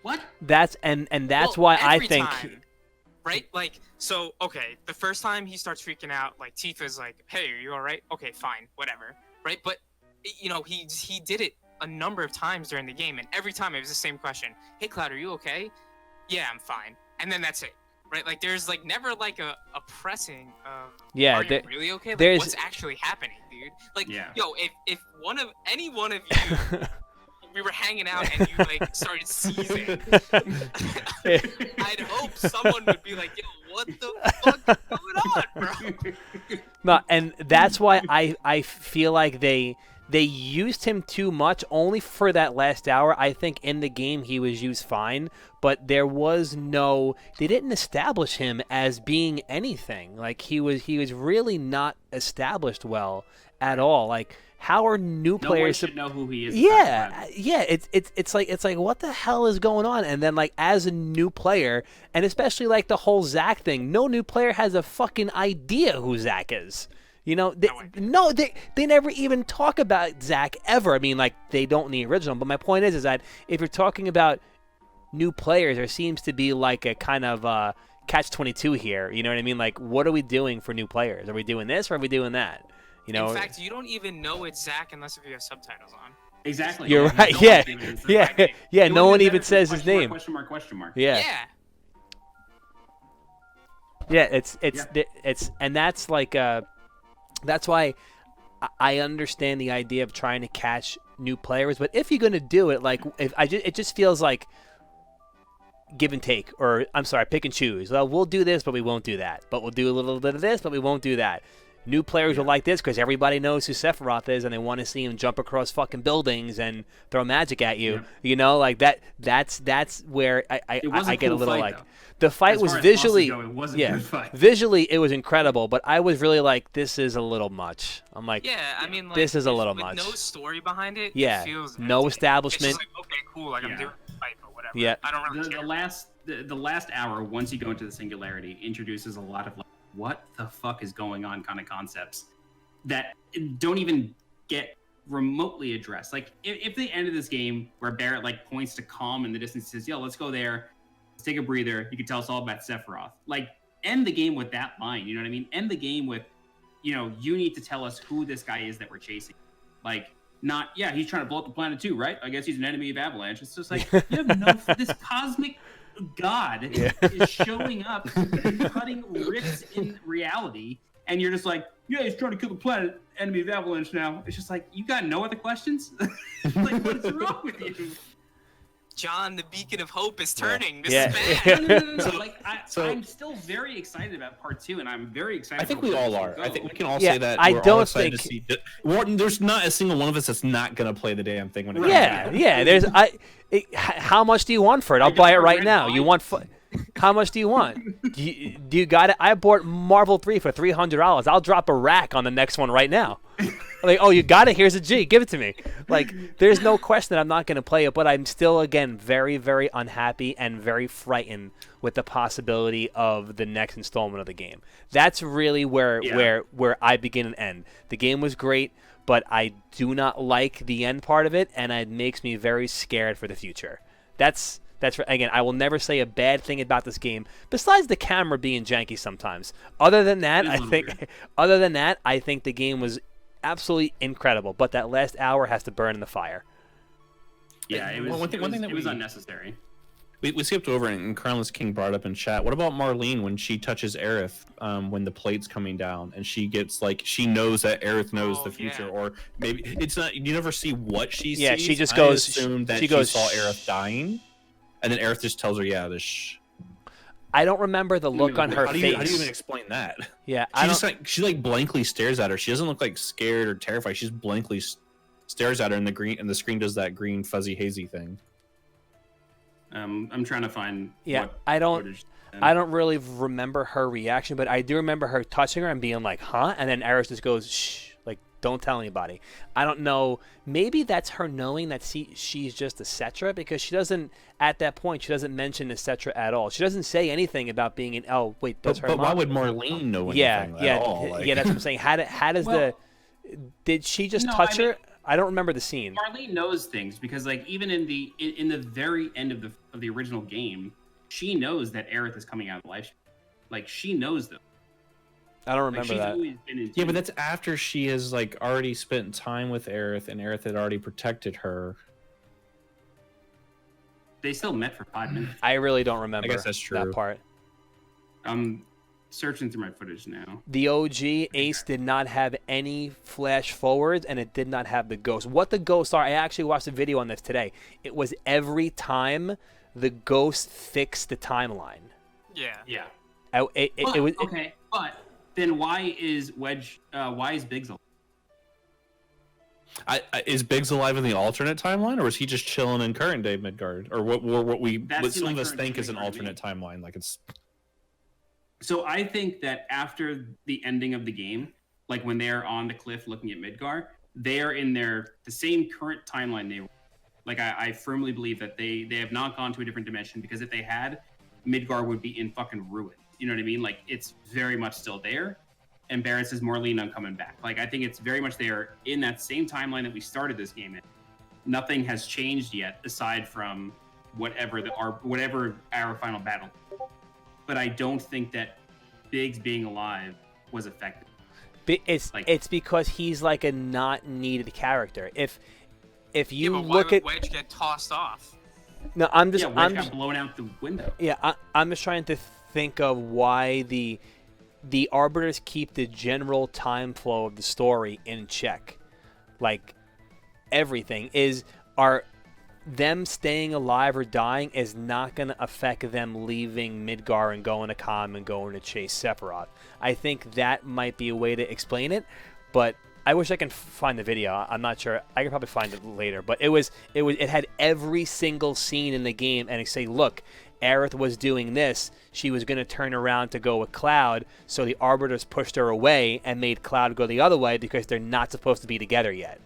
what? That's and that's Well, why I every think. time, right? Like, so okay, the first time he starts freaking out, like Tifa's like, "Hey, are you all right?" Okay, fine, whatever, right? But you know, he did it a number of times during the game, and every time it was the same question: "Hey, Cloud, are you okay?" "Yeah, I'm fine," and then that's it, right? Like, there's like never like a pressing of, Yeah, "Are you really okay?" Like, there's- what's actually happening, dude? Like, Yeah. yo, if any one of you. We were hanging out and you like started seizing. I'd hope someone would be like, "Yo, what the fuck is going on, bro?" No, and that's why I feel like they used him too much only for that last hour. I think in the game he was used fine, but they didn't establish him as being anything. Like he was really not established well at all. Like how are new No one players should know who he is. yeah, it's like what the hell is going on? And then like as a new player, and especially like the whole Zack thing, no new player has a fucking idea who Zack is. You know, they never even talk about Zack ever. I mean, like they don't in the original. But my point is that if you're talking about new players, there seems to be like a kind of catch-22 here. You know what I mean? Like, what are we doing for new players? Are we doing this or are we doing that? You know, In fact, you don't even know it's Zack unless if you have subtitles on. Exactly. You're Yeah, right. no Yeah, one even says yeah, that name. yeah. It No would've one been even better says if his it was name. Question mark, question mark. Yeah. Yeah, it's and that's like that's why I understand the idea of trying to catch new players, but if you're gonna do it, like it just feels like give and take, or I'm sorry, pick and choose. Well, we'll do this, but we won't do that. But we'll do a little bit of this, but we won't do that. New players will like this because everybody knows who Sephiroth is, and they want to see him jump across fucking buildings and throw magic at you. Yeah. You know, like that. That's where I was a get cool a little fight, like. though. The fight As was far as bosses visually, go, it was a yeah, good fight. visually it was incredible. But I was really like, this is a little much. I'm like, Yeah, I mean, like, This is a little with much. no story behind it. Yeah, it feels no empty. establishment. It's just like, okay, cool. Like Yeah. fight, but whatever. Yeah. I don't really The care. last hour, once you go into the singularity, introduces a lot of like, what the fuck is going on kind of concepts that don't even get remotely addressed. Like if the end of this game where Barrett like points to Calm in the distance and says, yo, let's go there, let's take a breather, you can tell us all about Sephiroth. Like end the game with that line, you know what I mean? End the game with, you need to tell us who this guy is that we're chasing. Like not, yeah, he's trying to blow up the planet too, right? I guess he's an enemy of Avalanche. It's just like, you have no, this cosmic god is showing up and cutting rifts in reality, and you're just like, yeah, he's trying to kill the planet, enemy of Avalanche now. It's just like, you got no other questions? Like, what's wrong with you? John, the beacon of hope is turning. This Yeah. is bad. No. Like, I'm still very excited about part 2, and I'm very excited. I think for we where all this are. will I go. think we can all Yeah, say that. I we're all don't excited think- to see. There's not a single one of us that's not gonna play the damn thing when it comes Yeah, out. yeah. How much do you want for it? I'll I buy it just right read now. mine. You want? How much do you want? Do you got it? I bought Marvel 3 for $300. I'll drop a rack on the next one right now. Like, oh, you got it? Here's a G. Give it to me. Like, there's no question that I'm not going to play it, but I'm still, again, very, very unhappy and very frightened with the possibility of the next installment of the game. That's really where I begin and end. The game was great, but I do not like the end part of it, and it makes me very scared for the future. That's again, I will never say a bad thing about this game besides the camera being janky sometimes. Other than that, I think the game was absolutely incredible, but that last hour has to burn in the fire. Yeah, it was, One thing that it was we- unnecessary. We skipped over it, and Carlos King brought up in chat. What about Marlene when she touches Aerith when the plate's coming down, and she gets like, she knows that Aerith knows Oh, the future, yeah. or maybe it's not. You never see what she Yeah, sees. she just I goes- assumed that she she goes, saw "Shh." Aerith dying, and then Aerith just tells her, "Yeah, this." Shh. I don't remember the look on her How do face. you even explain that? Yeah, She I just don't. like blankly stares at her. She doesn't look like scared or terrified. She just blankly stares at her, and the screen does that green fuzzy hazy thing. I'm trying to find. Yeah, what I don't. footage- I don't really remember her reaction, but I do remember her touching her and being like, "Huh?" And then Eris just goes, "Shh, like, don't tell anybody." I don't know. Maybe that's her knowing that she's just a Cetra, because she doesn't, at that point, she doesn't mention the Cetra at all. She doesn't say anything about being an. Oh, wait, that's her But mom. why would Marlene know anything Yeah, at all? Like, yeah. That's what I'm saying. How does Well, did she just no, touch I mean- her? I don't remember the scene. Marlene knows things because, like, even in the very end of the original game, she knows that Aerith is coming out of the life stream. Like, she knows them. I don't Like, remember she's that. always been in yeah, but tune. that's after she has like already spent time with Aerith, and Aerith had already protected her. They still met for 5 minutes. I really don't remember. that's that true. part. I'm searching through my footage now. The OG Ace did not have any flash forwards, and it did not have the ghosts. What the ghosts are, I actually watched a video on this today. It was every time the ghost fixed the timeline. Yeah. Yeah. It was okay, but then why is Biggs alive? Is Biggs alive in the alternate timeline, or is he just chilling in current day Midgard, or what That's some like of us current think day is an Midgard to me. alternate timeline? Like it's So I think that after the ending of the game, like when they're on the cliff looking at Midgar, they are in the same current timeline they were. Like I firmly believe that they have not gone to a different dimension, because if they had, Midgar would be in fucking ruin. You know what I mean? Like, it's very much still there. And Barrett says, Marlene, I'm coming back. Like, I think it's very much there in that same timeline that we started this game in. Nothing has changed yet, aside from whatever our final battle. But I don't think that Biggs being alive was effective. it's because he's like a not needed character. If you Yeah, but why look would at Wedge get tossed off? no, I'm just Wedge got blown out the window. I'm just trying to think of why the Arbiters keep the general time flow of the story in check. Like, everything are them staying alive or dying is not going to affect them leaving Midgar and going to Kham and going to chase Sephiroth. I think that might be a way to explain it, but I wish I can find the video. I'm not sure. I can probably find it later, but it had every single scene in the game, and it say, look, Aerith was doing this. She was going to turn around to go with Cloud, so the Arbiters pushed her away and made Cloud go the other way because they're not supposed to be together yet.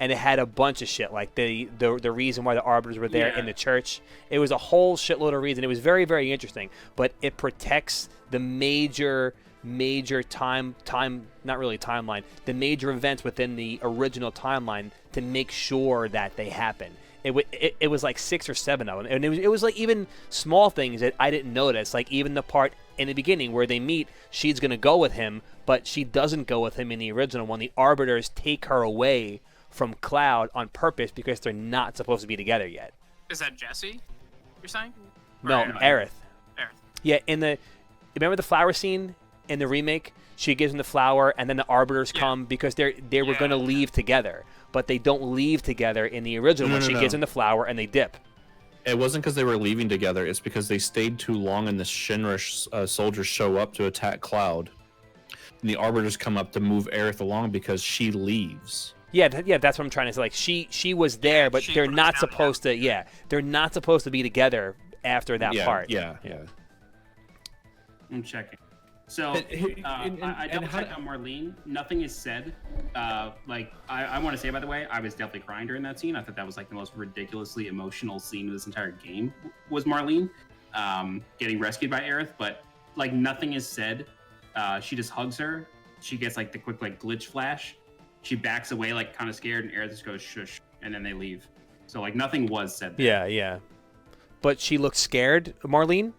and it had a bunch of shit, like the reason why the arbiters were there in Yeah. the church. It was a whole shitload of reason. It was very, very interesting, but it protects the major not really timeline, the major events within the original timeline to make sure that they happen. It was like 6 or 7 of them, and it was like even small things that I didn't notice, like even the part in the beginning where they meet, she's gonna go with him, but she doesn't go with him in the original one. The arbiters take her away from Cloud on purpose because they're not supposed to be together yet. Is that Jesse? You're saying? No, Or- Aerith. Aerith. Yeah, remember the flower scene in the remake? She gives him the flower, and then the arbiters Yeah. come because they were going to Yeah. leave together, but they don't leave together in the original one. She gives him the flower, and they dip. It wasn't because they were leaving together. It's because they stayed too long, and the Shinra soldiers show up to attack Cloud, and the arbiters come up to move Aerith along because she leaves. Yeah, that's what I'm trying to say. Like she was there, Yeah, but she they're put us not down, supposed to. Yeah, they're not supposed to be together after that part. Yeah. I'm checking. So I double checked on Marlene. Nothing is said. Like I want to say, by the way, I was definitely crying during that scene. I thought that was like the most ridiculously emotional scene of this entire game. Was Marlene getting rescued by Aerith? But like nothing is said. She just hugs her. She gets like the quick like glitch flash. She backs away like kind of scared, and Aerith just goes shush, and then they leave. So like nothing was said there. Yeah. But she looks scared, Marlene.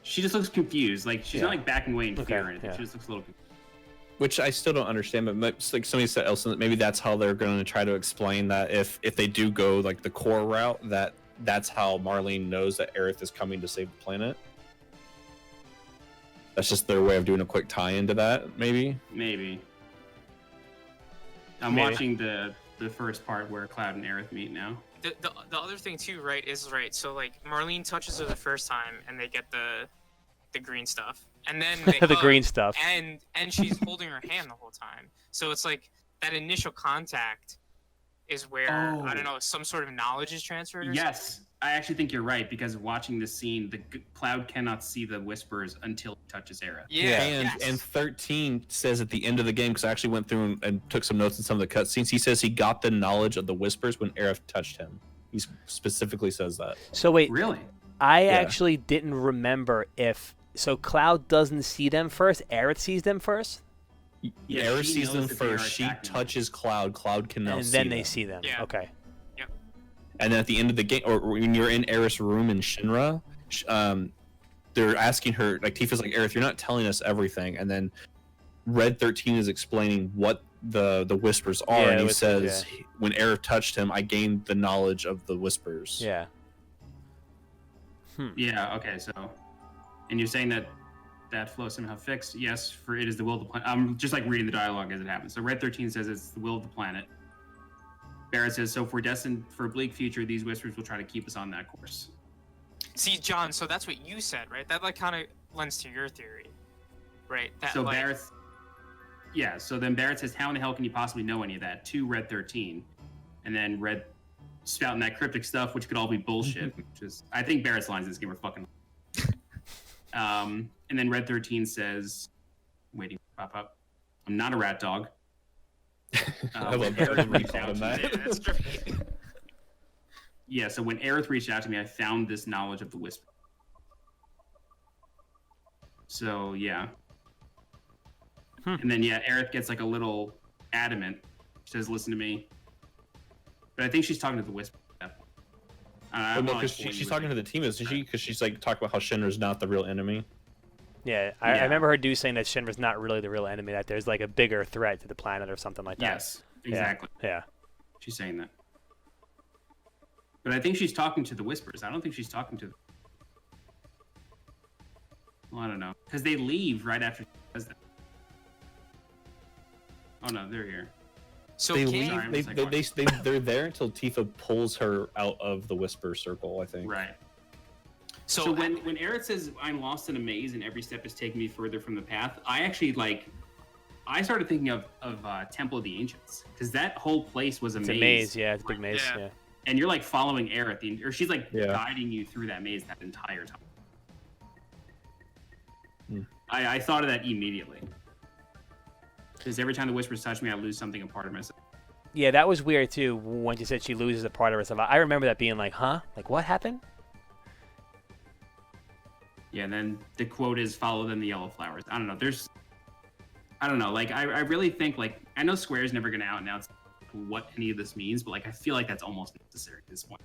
She just looks confused. Like she's not like backing away in fear or anything. yeah. She just looks a little confused. Which I still don't understand, but like somebody said else, maybe that's how they're going to try to explain that if they do go like the core route, that's how Marlene knows that Aerith is coming to save the planet. That's just their way of doing a quick tie into that, maybe. Maybe. I'm watching the first part where Cloud and Aerith meet now. The other thing too, right, is right. So like Marlene touches her the first time, and they get the green stuff, and then they The hug, green stuff. and she's holding her hand the whole time. So it's like that initial contact is where I don't know, some sort of knowledge is transferred. Or Yes, something? I actually think you're right because watching this scene, Cloud cannot see the whispers until he touches Aerith. Yeah. And 13 says at the end of the game, because I actually went through and took some notes in some of the cutscenes, he says he got the knowledge of the whispers when Aerith touched him. He specifically says that. So wait, Really? I actually didn't remember if Cloud doesn't see them first. Aerith sees them first, Yeah, Aerith she sees them knows that they are first. She attacking. touches Cloud. Cloud can now and see then they them. see them. Yeah. Okay. And then at the end of the game, or when you're in Aerith's room in Shinra, they're asking her, like Tifa's like, Aerith, you're not telling us everything. And then Red 13 is explaining what the whispers are, Yeah, and he whispers, says, when Aerith touched him, I gained the knowledge of the whispers. Yeah. Yeah. Okay. So, and you're saying that flow somehow fixed? Yes. For it is the will of the planet. I'm just like reading the dialogue as it happens. So Red 13 says it's the will of the planet. Barrett says, so if we're destined for a bleak future, these whispers will try to keep us on that course. See, John. So that's what you said, right? That like kind of lends to your theory, right? That, So like, Barrett, yeah. So then Barrett says, how in the hell can you possibly know any of that? To Red 13, and then Red spouting that cryptic stuff, which could all be bullshit. Which is, I think Barrett's lines in this game are fucking. And then Red 13 says, waiting to pop up. I'm not a rat dog. I when love that. Aerith We reached called out him to that. me- Yeah, that's great. Yeah, so when Aerith reached out to me, I found this knowledge of the whisper. So yeah. And then yeah, Aerith gets like a little adamant. She says, "Listen to me." But I think she's talking to the whisper. Well, no, because she's talking to the team, isn't she? Because she's like talking about how Shinra's not the real enemy. Yeah, I remember her saying that Shinra's not really the real enemy, that there's like a bigger threat to the planet or something like that. Yes, exactly. Yeah. She's saying that. But I think she's talking to the whispers. I don't think she's talking to. Well, I don't know, because they leave right after she says that. Oh no, they're here. So They can- leave. They're there until Tifa pulls her out of the whisper circle, I think. Right. So, So when Aerith says I'm lost in a maze and every step is taking me further from the path, I actually I started thinking of Temple of the Ancients, because that whole place was a It's maze. a maze, yeah, it's a big maze. Yeah. Yeah. And you're like following Aerith, or she's like Yeah. guiding you through that maze that entire time. Hmm. I thought of that immediately. Because every time the whispers touch me, I lose something, a part of myself. Yeah, that was weird too. When you said she loses a part of herself, I remember that being like, "Huh? Like what happened?" Yeah, and then the quote is "Follow them, the yellow flowers." I don't know. I don't know. Like, I really think, like, I know Square's never gonna out and announce what any of this means, but like, I feel like that's almost necessary at this point.